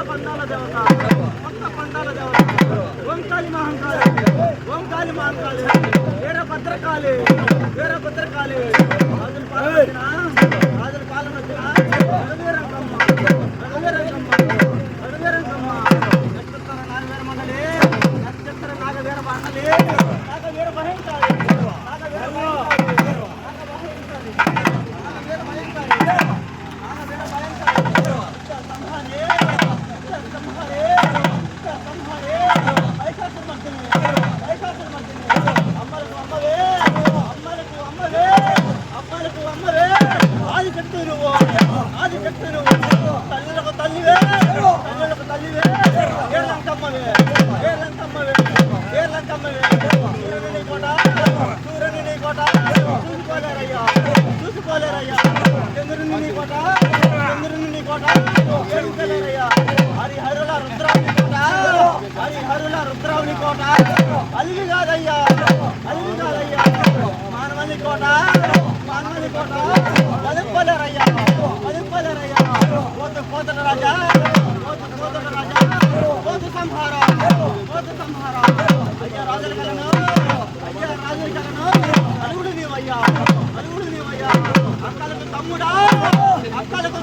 పండాల దేవత పండాల దేవత ఓం కాళీ మహంకాళి ఓం కాళీ మహంకాళి వీరభద్రకాళి వీరభద్రకాళి రాజుల పాలన వచ్చిన రఘువీరంగమ్మ నక్షత్ర నాగవీర మండలి నక్షత్ర నాగవీర మండలి నాగవీర భయంకాళి చూసుకోలేరయ్యా చంద్రుని కోట హరిహరుల రుద్రావుని కోట హరిహరుల రుద్రావుని కోట అల్లి కాదయ్యా మానవని కోట పదింపలేరయ్యా కోతల రాజా కోతు సంహార అయ్యా రాజుల కలను అడుగుడు నీవయ్యా అక్కలకు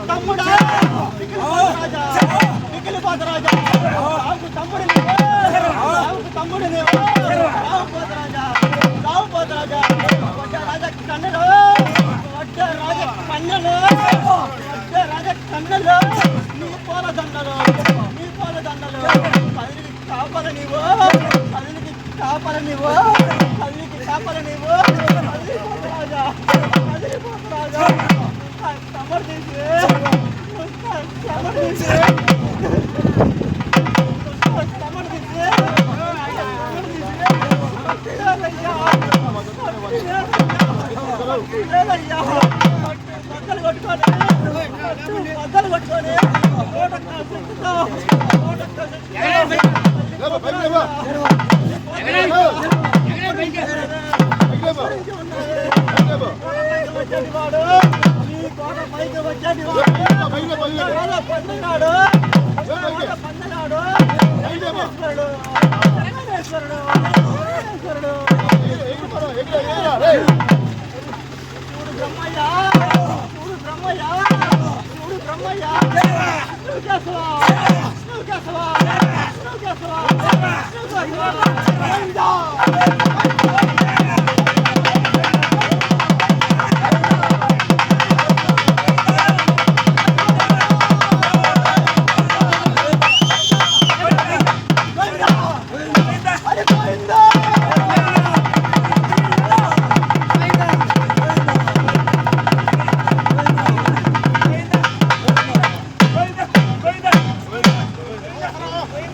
తమ్ముడా మిగిలిపోత రాజా ఆవుకు తమ్ముడు నీవు పోత రాజా వడ్డ రాజా కన్నెలు నీ పోల దండలు కదిలికి కాపల నీవు కదిలిపోత రాజా సమర్థించి బద్దలు కొట్టుకొని వచ్చేటివాడు ఈ కోట పైకి వచ్చేటివాడు పందనాడు చూడు బ్రహ్మయ్య అరే